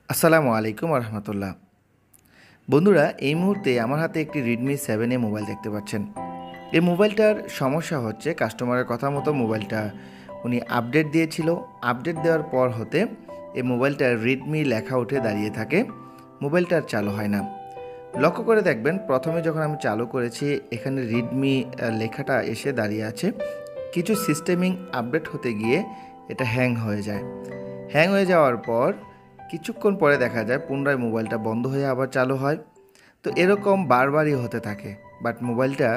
আসসালামু আলাইকুম রহমতুল্লাহ। বন্ধুরা, এই মুহূর্তে আমার হাতে একটি রেডমি 7A মোবাইল দেখতে পাচ্ছেন। এই মোবাইলটার সমস্যা হচ্ছে, কাস্টমারের কথা মতো মোবাইলটা উনি আপডেট দিয়েছিল। আপডেট দেওয়ার পর হতে এই মোবাইলটার রেডমি লেখা উঠে দাঁড়িয়ে থাকে, মোবাইলটা আর চালু হয় না। লক্ষ্য করে দেখবেন, প্রথমে যখন আমি চালু করেছি এখানে রেডমি লেখাটা এসে দাঁড়িয়ে আছে। কিছু সিস্টেমিং আপডেট হতে গিয়ে এটা হ্যাং হয়ে যায়। হ্যাং হয়ে যাওয়ার পর কিছুক্ষণ পরে দেখা যায় পুনরায় মোবাইলটা বন্ধ হয়ে আবার চালু হয়। তো এরকম বারবারই হতে থাকে, বাট মোবাইলটা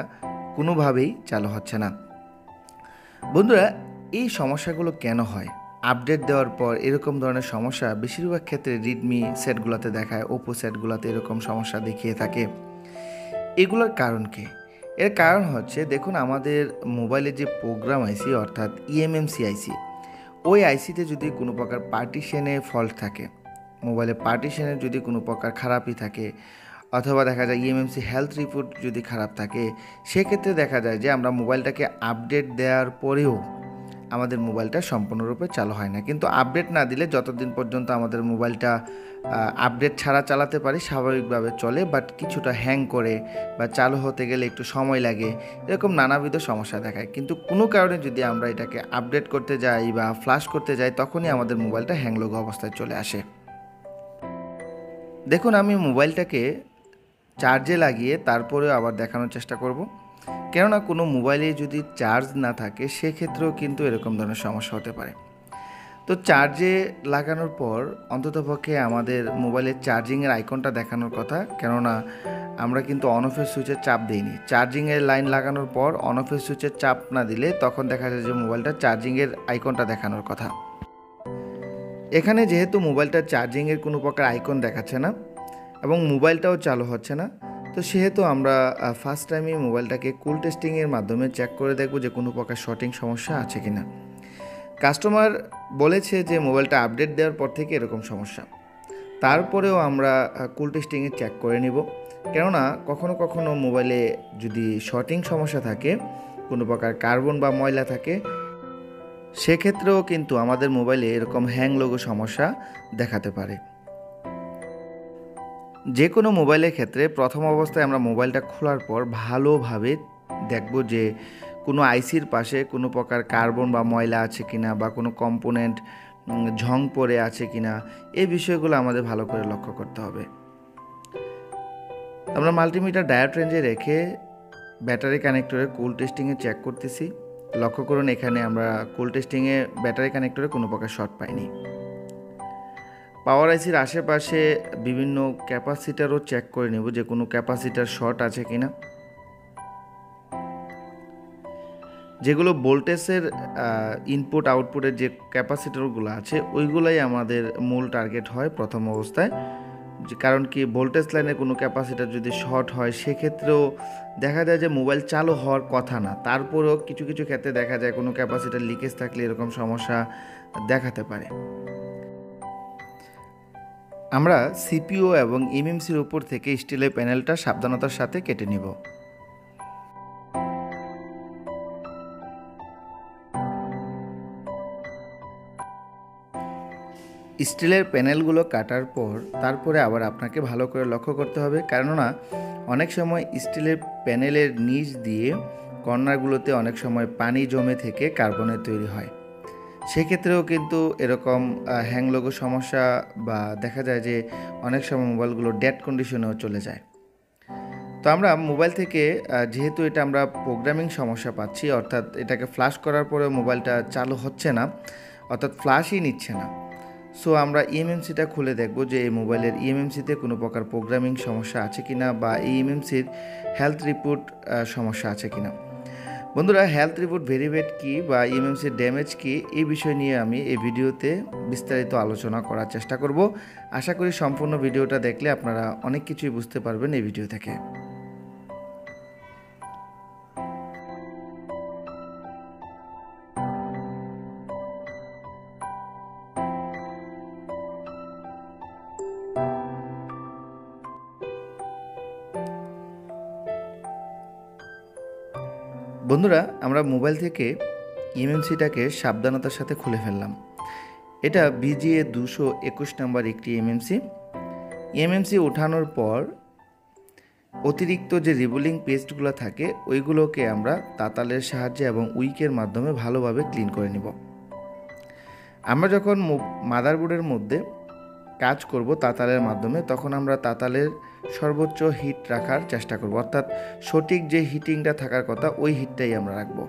কোনোভাবেই চালু হচ্ছে না। বন্ধুরা, এই সমস্যাগুলো কেন হয়? আপডেট দেওয়ার পর এরকম ধরনের সমস্যা বেশিরভাগ ক্ষেত্রে রেডমি সেটগুলোতে দেখায়, ওপো সেটগুলোতে এরকম সমস্যা দেখিয়ে থাকে। এগুলোর কারণ কি? এর কারণ হচ্ছে, দেখুন, আমাদের মোবাইলে যে প্রোগ্রাম আইসি অর্থাৎ ইএমএমসি আইসি, ওই আইসিতে যদি কোনো প্রকার পার্টিশনে ফল্ট থাকে, মোবাইলের পার্টিশনের যদি কোনো প্রকার খারাপই থাকে, অথবা দেখা যায় ইএমএমসি হেলথ রিপোর্ট যদি খারাপ থাকে, সেক্ষেত্রে দেখা যায় যে আমরা মোবাইলটাকে আপডেট দেওয়ার পরেও আমাদের মোবাইলটা সম্পূর্ণরূপে চালু হয় না। কিন্তু আপডেট না দিলে যতদিন পর্যন্ত আমাদের মোবাইলটা আপডেট ছাড়া চালাতে পারি স্বাভাবিকভাবে চলে, বাট কিছুটা হ্যাং করে বা চালু হতে গেলে একটু সময় লাগে, এরকম নানাবিধ সমস্যা দেখায়। কিন্তু কোনো কারণে যদি আমরা এটাকে আপডেট করতে যাই বা ফ্লাশ করতে যাই, তখনই আমাদের মোবাইলটা হ্যাংলগ অবস্থায় চলে আসে। দেখুন, আমি মোবাইলটাকে চার্জে লাগিয়ে তারপরেও আবার দেখানোর চেষ্টা করব, কেননা কোনো মোবাইলে যদি চার্জ না থাকে সেক্ষেত্রেও কিন্তু এরকম ধরনের সমস্যা হতে পারে। তো চার্জে লাগানোর পর অন্ততপক্ষে আমাদের মোবাইলের চার্জিংয়ের আইকনটা দেখানোর কথা, কেননা আমরা কিন্তু অন অফের সুইচের চাপ দিইনি। চার্জিংয়ের লাইন লাগানোর পর অন অফের সুইচের চাপ না দিলে তখন দেখা যায় যে মোবাইলটা চার্জিংয়ের আইকনটা দেখানোর কথা। এখানে যেহেতু মোবাইলটার চার্জিংয়ের কোনো প্রকার আইকন দেখাচ্ছে না এবং মোবাইলটাও চালু হচ্ছে না, তো সেহেতু আমরা ফার্স্ট টাইমই মোবাইলটাকে কুল টেস্টিংয়ের মাধ্যমে চেক করে দেখব যে কোনো প্রকার শর্টিং সমস্যা আছে কি না। কাস্টমার বলেছে যে মোবাইলটা আপডেট দেওয়ার পর থেকে এরকম সমস্যা। তারপরেও আমরা কুল টেস্টিংয়ে চেক করে নিব, কেননা কখনো কখনো মোবাইলে যদি শর্টিং সমস্যা থাকে, কোনো প্রকার কার্বন বা ময়লা থাকে, সেক্ষেত্রেও কিন্তু আমাদের মোবাইলে এরকম হ্যাং লোগো সমস্যা দেখাতে পারে। যে কোনো মোবাইলের ক্ষেত্রে প্রথম অবস্থায় আমরা মোবাইলটা খোলার পর ভালোভাবে দেখব যে কোনো আইসির পাশে কোনো প্রকার কার্বন বা ময়লা আছে কিনা, বা কোনো কম্পোনেন্ট ঝং পড়ে আছে কিনা, এই বিষয়গুলো আমাদের ভালো করে লক্ষ্য করতে হবে। আমরা মাল্টিমিটার ডায়োড রেঞ্জে রেখে ব্যাটারি কানেক্টরে কুল টেস্টিংয়ে চেক করতেছি। লক্ষ্য করুন, এখানে আমরা কুল টেস্টিংয়ে ব্যাটারি কানেক্টরে কোনো প্রকার শর্ট পাইনি। পাওয়ার আইসির আশেপাশে বিভিন্ন ক্যাপাসিটারও চেক করে নেব যে কোনো ক্যাপাসিটার শর্ট আছে কিনা। যেগুলো ভোল্টেজের ইনপুট আউটপুটের যে ক্যাপাসিটারগুলো আছে, ওইগুলাই আমাদের মূল টার্গেট হয় প্রথম অবস্থায়। কারণ কি, ভোল্টেজ লাইনে কোনো ক্যাপাসিটার যদি শর্ট হয় সেক্ষেত্রেও দেখা যায় যে মোবাইল চালু হওয়ার কথা না, তারপরেও কিছু কিছু ক্ষেত্রে দেখা যায় কোনো ক্যাপাসিটার লিকেজ থাকলে এরকম সমস্যা দেখাতে পারে। আমরা সিপিইউ এবং এমএমসির উপর থেকে স্টিলের প্যানেলটা সাবধানতার সাথে কেটে নিব। স্টিলের প্যানেলগুলো কাটার পর তারপরে আবার আপনাকে ভালো করে লক্ষ্য করতে হবে, কেননা অনেক সময় স্টিলের প্যানেলের নিচ দিয়ে কর্নারগুলোতে অনেক সময় পানি জমে থেকে কার্বনের তৈরি হয়। সেক্ষেত্রেও কিন্তু এরকম হ্যাংলোগো সমস্যা, বা দেখা যায় যে অনেক সময় মোবাইলগুলো ডেড কন্ডিশনেও চলে যায়। তো আমরা মোবাইল থেকে যেহেতু এটা আমরা প্রোগ্রামিং সমস্যা পাচ্ছি, অর্থাৎ এটাকে ফ্ল্যাশ করার পরেও মোবাইলটা চালু হচ্ছে না, অর্থাৎ ফ্ল্যাশই নিচ্ছে না। সো আমরা ইএমএমসিটা খুলে দেখব যে এই মোবাইলের ইএমএমসিতে কোনো প্রকার প্রোগ্রামিং সমস্যা আছে কিনা, বা ইএমএমসির হেলথ রিপোর্ট সমস্যা আছে কিনা। বন্ধুরা, হেলথ রিপোর্ট ভেরিফাইড কি বা ইএমএমসির ড্যামেজ কি, এই বিষয় নিয়ে আমি এই ভিডিওতে বিস্তারিত আলোচনা করার চেষ্টা করব। আশা করি সম্পূর্ণ ভিডিওটা দেখলে আপনারা অনেক কিছুই বুঝতে পারবেন এই ভিডিও থেকে। বন্ধুরা, আমরা মোবাইল থেকে ইএমএমসিটাকে সাবধানতার সাথে খুলে ফেললাম। এটা BD.221 নাম্বার একটি এমএমসি ওঠানোর পর অতিরিক্ত যে রিবুলিং পেস্টগুলো থাকে ওইগুলোকে আমরা তাতালের সাহায্যে এবং উইকের মাধ্যমে ভালোভাবে ক্লিন করে নিব। আমরা যখন মাদারবোর্ডের মধ্যে কাজ করব তাতালের মাধ্যমে, তখন আমরা তাতালের সর্বোচ্চ হিট রাখার চেষ্টা করব, অর্থাৎ সঠিক যে হিটিংটা থাকার কথা ওই হিটটাই আমরা রাখব।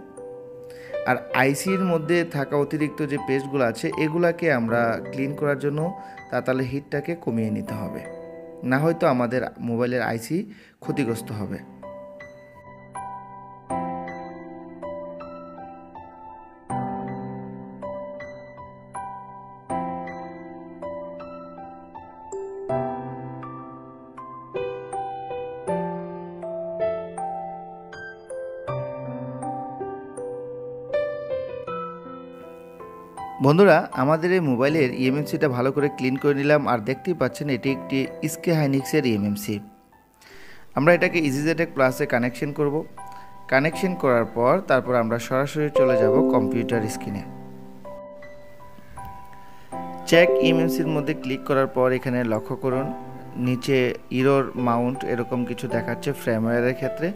আর আইসির মধ্যে থাকা অতিরিক্ত যে পেস্টগুলো আছে এগুলাকে আমরা ক্লিন করার জন্য তাতালের হিটটাকে কমিয়ে নিতে হবে, না হয়তো আমাদের মোবাইলের আইসি ক্ষতিগ্রস্ত হবে। বন্ধুরা, আমাদের এই মোবাইলের ইএমএমসিটা ভালো করে ক্লিন করে নিলাম, আর দেখতেই পাচ্ছেন এটি একটি SK হাইনিক্সের ইএমএমসি। আমরা এটাকে ইজিজেটেক প্লাসে কানেকশন করব। কানেকশন করার পর তারপর আমরা সরাসরি চলে যাব কম্পিউটার স্ক্রিনে। চেক ইএমএমসির মধ্যে ক্লিক করার পর এখানে লক্ষ্য করুন নিচে ইরর মাউন্ট এরকম কিছু দেখাচ্ছে ফ্রেমওয়্যারের ক্ষেত্রে।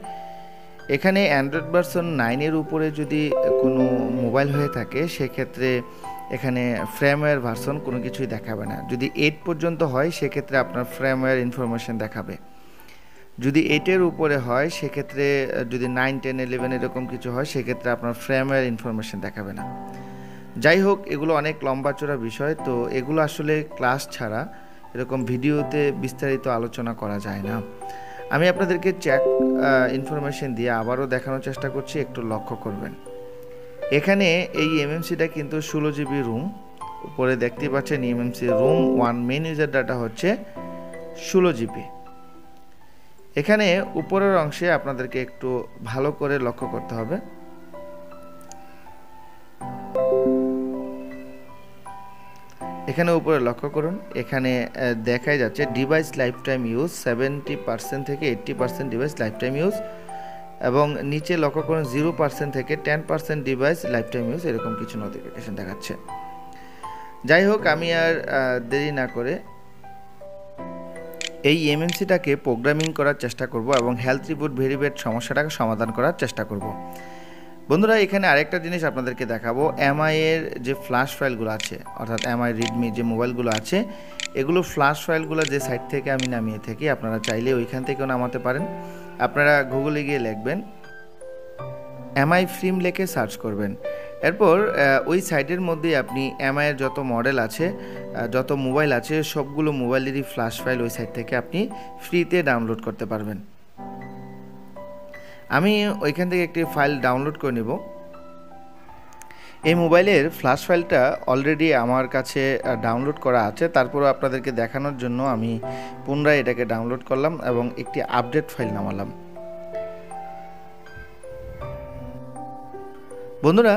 এখানে অ্যান্ড্রয়েড ভার্সন 9-এর উপরে যদি কোনো মোবাইল হয়ে থাকে সেক্ষেত্রে এখানে ফ্রেমওয়্যার ভার্সন কোনো কিছুই দেখাবে না। যদি 8 পর্যন্ত হয় সেক্ষেত্রে আপনার ফ্রেমওয়্যার ইনফরমেশন দেখাবে। যদি 8-এর উপরে হয় সেক্ষেত্রে, যদি 9, 10, 11 এরকম কিছু হয় সেক্ষেত্রে আপনার ফ্রেমওয়্যার ইনফরমেশন দেখাবে না। যাই হোক, এগুলো অনেক লম্বা চড়া বিষয়, তো এগুলো আসলে ক্লাস ছাড়া এরকম ভিডিওতে বিস্তারিত আলোচনা করা যায় না। আমি আপনাদেরকে চেক ইনফরমেশন দিয়ে আবারও দেখানোর চেষ্টা করছি, একটু লক্ষ্য করবেন। এখানে এই এমএমসিটা কিন্তু 16 GB রুম, উপরে দেখতে পাচ্ছেন MMC room 1 main user data হচ্ছে 16 GB। এখানে উপরের অংশে আপনাদেরকে একটু ভালো করে লক্ষ্য করতে হবে। এখানে উপরে লক্ষ্য করুন, এখানে দেখাই যাচ্ছে ডিভাইস লাইফ টাইম ইউজ 70% থেকে 80% ডিভাইস লাইফ টাইম ইউজ, এবং নিচে লক্ষ্য করুন 0% থেকে 10% ডিভাইস লাইফ টাইম ইউজ, এরকম কিছু নোটিফিকেশন দেখাচ্ছে। যাই হোক, আমি আর দেরি না করে এই এমএমসিটাকে প্রোগ্রামিং করার চেষ্টা করব এবং হেলথ রিবুট ভেরিফাইড সমস্যাটাকে সমাধান করার চেষ্টা করব। বন্ধুরা, এখানে আরেকটা জিনিস আপনাদেরকে দেখাবো। এর যে ফ্ল্যাশ ফাইলগুলো আছে, অর্থাৎ রেডমি যে মোবাইলগুলো আছে, এগুলো ফ্ল্যাশ ফাইলগুলো যে সাইট থেকে আমি নামিয়ে থাকি, আপনারা চাইলে ওইখান থেকেও নামাতে পারেন। আপনারা গুগলে গিয়ে লিখবেন ফিল্ম লিখে সার্চ করবেন। এরপর ওই সাইটের মধ্যে আপনি এর যত মডেল আছে, যত মোবাইল আছে, সবগুলো মোবাইলেরই ফ্ল্যাশ ফাইল ওই সাইট থেকে আপনি ফ্রিতে ডাউনলোড করতে পারবেন। আমি ওইখান থেকে একটি ফাইল ডাউনলোড করে নেব। এই মোবাইলের ফ্ল্যাশ ফাইলটা অলরেডি আমার কাছে ডাউনলোড করা আছে, তারপরও আপনাদেরকে দেখানোর জন্য আমি পুনরায় এটাকে ডাউনলোড করলাম এবং একটি আপডেট ফাইল নামালাম। বন্ধুরা,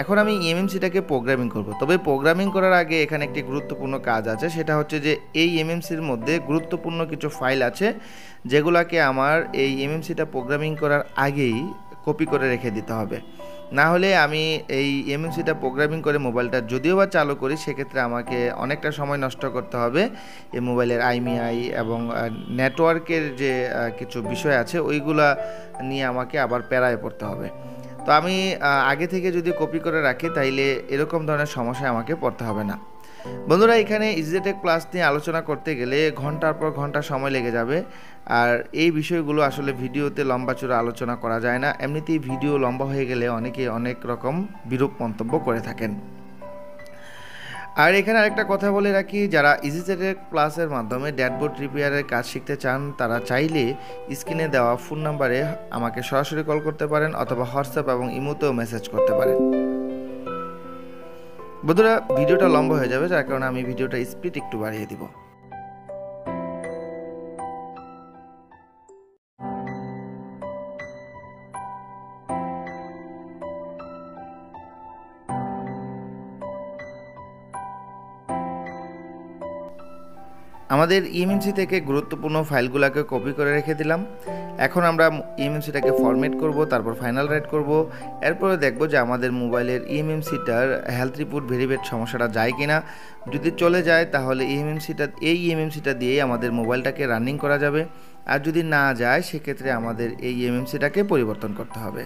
এখন আমি এমএমসিটাকে প্রোগ্রামিং করব। তবে প্রোগ্রামিং করার আগে এখানে একটি গুরুত্বপূর্ণ কাজ আছে, সেটা হচ্ছে যে এই এমএমসির মধ্যে গুরুত্বপূর্ণ কিছু ফাইল আছে যেগুলোকে আমার এই এমএমসিটা প্রোগ্রামিং করার আগেই কপি করে রেখে দিতে হবে। না হলে আমি এই এমএমসিটা প্রোগ্রামিং করে মোবাইলটা যদিও বা চালু করি, সেক্ষেত্রে আমাকে অনেকটা সময় নষ্ট করতে হবে এই মোবাইলের আইএমইআই এবং নেটওয়ার্কের যে কিছু বিষয় আছে ওইগুলা নিয়ে আমাকে আবার প্যারায় পড়তে হবে। তো আমি আগে থেকে যদি কপি করে রাখি তাইলে এরকম ধরনের সমস্যায় আমাকে পড়তে হবে না। বন্ধুরা, এখানে ইজিটেক প্লাস নিয়ে আলোচনা করতে গেলে ঘন্টার পর ঘন্টা সময় লেগে যাবে, আর এই বিষয়গুলো আসলে ভিডিওতে লম্বা চূড়া আলোচনা করা যায় না। এমনিতেই ভিডিও লম্বা হয়ে গেলে অনেকে অনেক রকম বিরূপ মন্তব্য করে থাকেন। আর এখানে আরেকটা কথা বলে রাখি, যারা ইজিটেক প্লাসের মাধ্যমে ড্যাশবোর্ড রিপেয়ারের কাজ শিখতে চান তারা চাইলে স্ক্রিনে দেওয়া ফোন নাম্বারে আমাকে সরাসরি কল করতে পারেন, অথবা হোয়াটসঅ্যাপ এবং ইমোতেও মেসেজ করতে পারেন। বন্ধুরা, ভিডিওটা লম্বা হয়ে যাবে, যার কারণে আমি ভিডিওটা স্পিড একটু বাড়িয়ে দিব। আমাদের ইএমএমসি থেকে গুরুত্বপূর্ণ ফাইলগুলোকে কপি করে রেখে দিলাম। এখন আমরা ইএমএমসিটাকে ফরম্যাট করব, তারপর ফাইনাল রাইট করব। এরপরে দেখব যে আমাদের মোবাইলের ইএমএমসিটার হেলথ রিপোর্ট ভেরিফাইড সমস্যাটা যায় কিনা। যদি চলে যায় তাহলে এই ইএমএমসিটা দিয়েই আমাদের মোবাইলটাকে রানিং করা যাবে। আর যদি না যায় সেক্ষেত্রে আমাদের এই ইএমএমসিটাকে পরিবর্তন করতে হবে।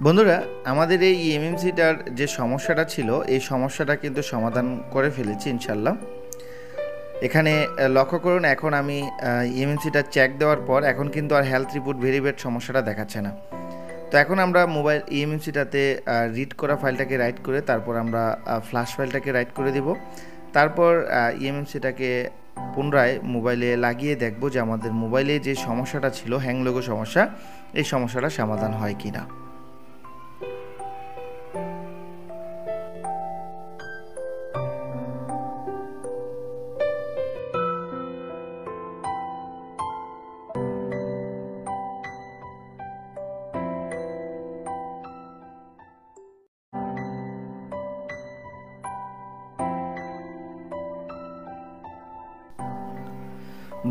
বন্ধুরা, আমাদের এই ইএমএমসিটার যে সমস্যাটা ছিল এই সমস্যাটা কিন্তু সমাধান করে ফেলেছি ইনশাল্লাহ। এখানে লক্ষ্য করুন, এখন আমি ইএমএমসিটা চেক দেওয়ার পর এখন কিন্তু আর হেলথ রিপোর্ট ভেরিফাইড সমস্যাটা দেখাচ্ছে না। তো এখন আমরা মোবাইল ইএমএমসিটাতে রিড করা ফাইলটাকে রাইট করে তারপর আমরা ফ্ল্যাশ ফাইলটাকে রাইট করে দিব। তারপর ইএমএমসিটাকে পুনরায় মোবাইলে লাগিয়ে দেখব যে আমাদের মোবাইলে যে সমস্যাটা ছিল হ্যাং লোগো সমস্যা, এই সমস্যাটা সমাধান হয় কি না।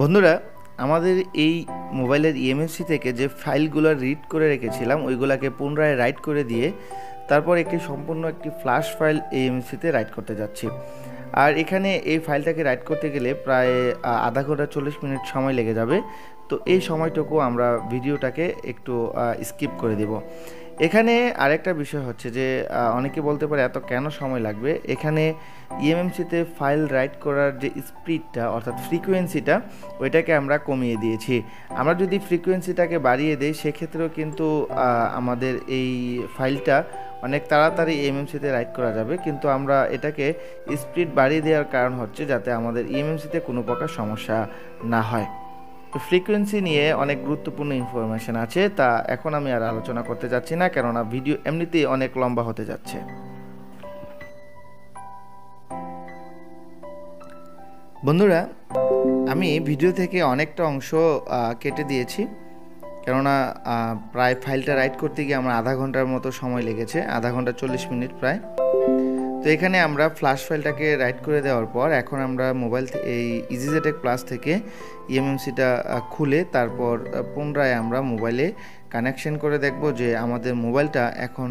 বন্ধুরা, আমাদের এই মোবাইলের ইএমএমসি থেকে যে ফাইলগুলো রিড করে রেখেছিলাম ওইগুলোকে পুনরায় রাইট করে দিয়ে তারপর সম্পূর্ণ একটি ফ্ল্যাশ ফাইল ইএমএমসিতে রাইট করতে যাচ্ছি। আর এখানে এই ফাইলটাকে রাইট করতে গেলে প্রায় আধা ঘন্টা 40 মিনিট সময় লেগে যাবে। তো এই সময়টুকু আমরা ভিডিওটাকে একটু স্কিপ করে দেব। এখানে আরেকটা বিষয় হচ্ছে যে অনেকে বলতে পারে এত কেন সময় লাগবে। এখানে ইএমএমসিতে ফাইল রাইট করার যে স্পিডটা অর্থাৎ ফ্রিকোয়েন্সিটা ওইটাকে আমরা কমিয়ে দিয়েছি। আমরা যদি ফ্রিকোয়েন্সিটাকে বাড়িয়ে দিই সেক্ষেত্রেও কিন্তু আমাদের এই ফাইলটা অনেক তাড়াতাড়ি ইএমএমসিতে রাইট করা যাবে, কিন্তু আমরা এটাকে স্পিড বাড়িয়ে দেওয়ার কারণ হচ্ছে যাতে আমাদের ইএমএমসিতে কোনো প্রকার সমস্যা না হয়। ফ্রিকোয়েন্সি নিয়ে অনেক গুরুত্বপূর্ণ ইনফরমেশন আছে, তা এখন আমি আর আলোচনা করতে যাচ্ছি না, কেননা ভিডিও এমনিতেই অনেক লম্বা হতে যাচ্ছে। বন্ধুরা, আমি ভিডিও থেকে অনেকটা অংশ কেটে দিয়েছি, কেননা প্রায় ফাইলটা রাইট করতে গিয়ে আমার আধা ঘন্টার মতো সময় লেগেছে, আধা ঘন্টা 40 মিনিট প্রায়। তো এখানে আমরা ফ্ল্যাশ ফাইলটাকে রাইট করে দেওয়ার পর এখন আমরা মোবাইল এই ইজিজেটেক প্লাস থেকে ইএমএমসিটা খুলে তারপর পুনরায় আমরা মোবাইলে কানেকশন করে দেখব যে আমাদের মোবাইলটা এখন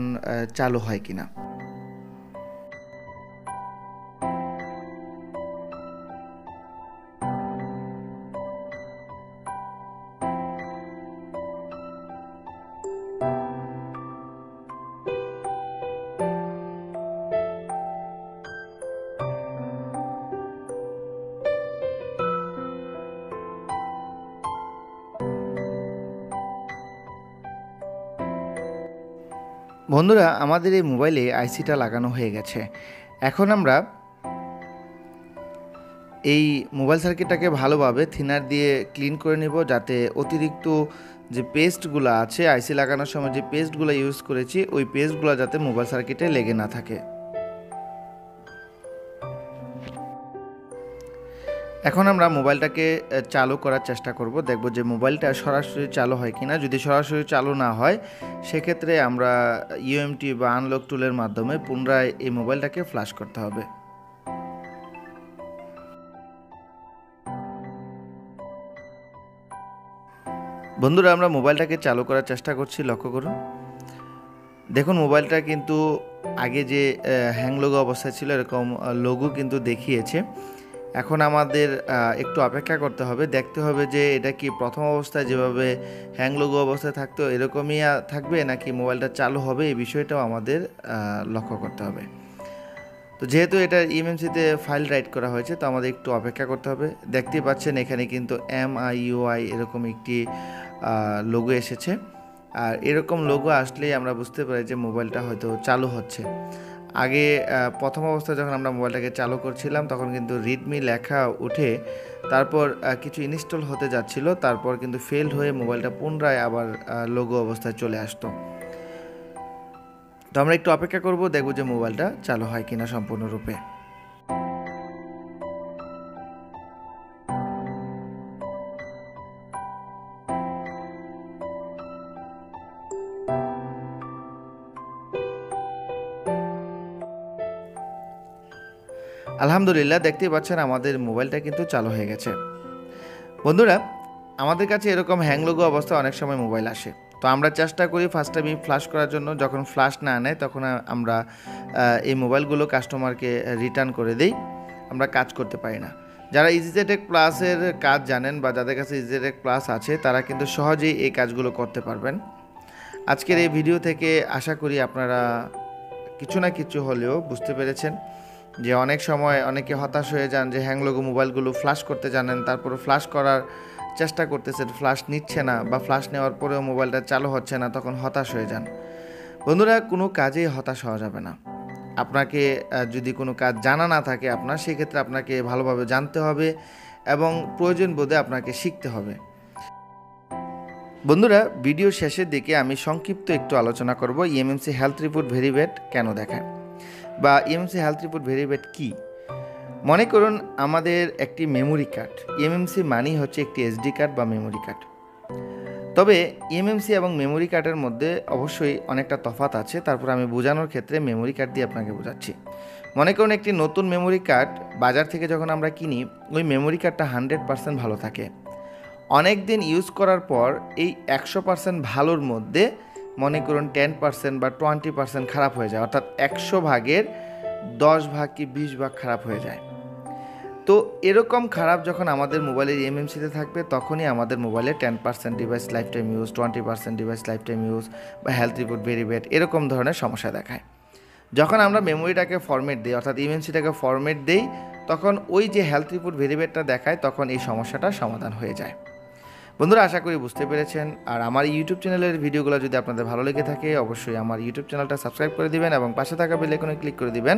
চালু হয় কিনা। বন্ধুরা, আমাদের এই মোবাইলে আইসিটা লাগানো হয়ে গেছে। এখন আমরা এই মোবাইল সার্কিটটাকে ভালোভাবে থিনার দিয়ে ক্লিন করে নেব, যাতে অতিরিক্ত যে পেস্টগুলো আছে আইসি লাগানোর সময় যে পেস্টগুলো ইউজ করেছি ওই পেস্টগুলো যাতে মোবাইল সার্কিটে লেগে না থাকে। এখন আমরা মোবাইলটাকে চালু করার চেষ্টা করব, দেখব যে মোবাইলটা সরাসরি চালু হয় কিনা। যদি সরাসরি চালু না হয় সেক্ষেত্রে আমরা ইউএমটি বা আনলক টুলের মাধ্যমে পুনরায় এই মোবাইলটাকে ফ্ল্যাশ করতে হবে। বন্ধুরা, আমরা মোবাইলটাকে চালু করার চেষ্টা করছি, লক্ষ্য করুন। দেখুন, মোবাইলটা কিন্তু আগে যে হ্যাং লোগো অবস্থায় ছিল এরকম লোগো কিন্তু দেখিয়েছে। এখন আমাদের একটু অপেক্ষা করতে হবে, দেখতে হবে যে এটা কি প্রথম অবস্থায় যেভাবে হ্যাং লোগো অবস্থায় থাকতো এরকমই থাকবে নাকি মোবাইলটা চালু হবে, এই বিষয়টাও আমাদের লক্ষ্য করতে হবে। তো যেহেতু এটা ইএমএমসিতে ফাইল রাইট করা হয়েছে তো আমাদের একটু অপেক্ষা করতে হবে। দেখতেই পাচ্ছেন এখানে কিন্তু MIUI এরকম একটি লোগো এসেছে, আর এরকম লোগো আসলেই আমরা বুঝতে পারি যে মোবাইলটা হয়তো চালু হচ্ছে। আগে প্রথম অবস্থায় যখন আমরা মোবাইলটাকে চালু করছিলাম তখন কিন্তু রেডমি লেখা উঠে তারপর কিছু ইনস্টল হতে যাচ্ছিল, তারপর কিন্তু ফেলড হয়ে মোবাইলটা পুনরায় আবার লোগো অবস্থায় চলে আসতো। তো আমরা একটু অপেক্ষা করব, দেখব যে মোবাইলটা চালু হয় কিনা সম্পূর্ণরূপে। আলহামদুলিল্লাহ, দেখতেই পাচ্ছেন আমাদের মোবাইলটা কিন্তু চালু হয়ে গেছে। বন্ধুরা, আমাদের কাছে এরকম হ্যাং লোগো অবস্থায় অনেক সময় মোবাইল আসে। তো আমরা চেষ্টা করি ফার্স্ট টাইম ফ্ল্যাশ করার জন্য। যখন ফ্ল্যাশ না নেয় তখন আমরা এই মোবাইলগুলো কাস্টমারকে রিটার্ন করে দেই। আমরা কাজ করতে পারি না। যারা ইজিটেক প্লাসের কাজ জানেন বা যাদের কাছে ইজিটেক প্লাস আছে তারা কিন্তু সহজেই এই কাজগুলো করতে পারবেন। আজকের এই ভিডিও থেকে আশা করি আপনারা কিছু না কিছু হলেও বুঝতে পেরেছেন যে অনেক সময় অনেকে হতাশ হয়ে যান যে হ্যাং লোগো মোবাইলগুলো ফ্ল্যাশ করতে জানেন, তারপরে ফ্ল্যাশ করার চেষ্টা করতেছেন, ফ্ল্যাশ নিচ্ছে না বা ফ্ল্যাশ নেওয়ার পরেও মোবাইলটা চালু হচ্ছে না, তখন হতাশ হয়ে যান। বন্ধুরা, কোনো কাজেই হতাশ হওয়া যাবে না। আপনাকে যদি কোনো কাজ জানা না থাকে আপনার, সেক্ষেত্রে আপনাকে ভালোভাবে জানতে হবে এবং প্রয়োজন বোধে আপনাকে শিখতে হবে। বন্ধুরা, ভিডিও শেষের দিকে আমি সংক্ষিপ্ত একটু আলোচনা করব ইএমএমসি হেলথ রিপোর্ট ভেরিফাইড কেন দেখায় বা ইএমএমসি হেলথ রিপোর্ট ভেরিফাইড কী। মনে করুন আমাদের একটি মেমোরি কার্ড, ইএমএমসি মানেই হচ্ছে একটি এসডি কার্ড বা মেমোরি কার্ড। তবে ইএমএমসি এবং মেমোরি কার্ডের মধ্যে অবশ্যই অনেকটা তফাৎ আছে। তারপর আমি বোঝানোর ক্ষেত্রে মেমোরি কার্ড দিয়ে আপনাকে বোঝাচ্ছি। মনে করুন একটি নতুন মেমোরি কার্ড বাজার থেকে যখন আমরা কিনি, ওই মেমোরি কার্ডটা 100% ভালো থাকে। অনেক দিন ইউজ করার পর এই 100% ভালোর মধ্যে মনে করুন 10% বা 20% খারাপ হয়ে যায়, অর্থাৎ 100 ভাগের 10 ভাগ কি 20 ভাগ খারাপ হয়ে যায়। তো এরকম খারাপ যখন আমাদের মোবাইলের ইএমএমসিতে থাকবে, তখনই আমাদের মোবাইলে 10% device life time use, 20% device life time use বা হেলথ রিপোর্ট ভেরিফাইড এরকম ধরনের সমস্যা দেখায়। যখন আমরা মেমোরিটাকে ফরম্যাট দিই, অর্থাৎ ইএমএমসিটাকে ফরম্যাট দিই, তখন ওই যে হেলথ রিপোর্ট ভেরিফাইডটা দেখায়, তখন এই সমস্যাটা সমাধান হয়ে যায়। বন্ধুরা, আশা করি বুঝতে পেরেছেন। আর আমার ইউটিউব চ্যানেলের ভিডিওগুলো যদি আপনাদের ভালো লেগে থাকে, অবশ্যই আমার ইউটিউব চ্যানেলটা সাবস্ক্রাইব করে দিবেন এবং পাশে থাকা বেল আইকনে ক্লিক করে দিবেন।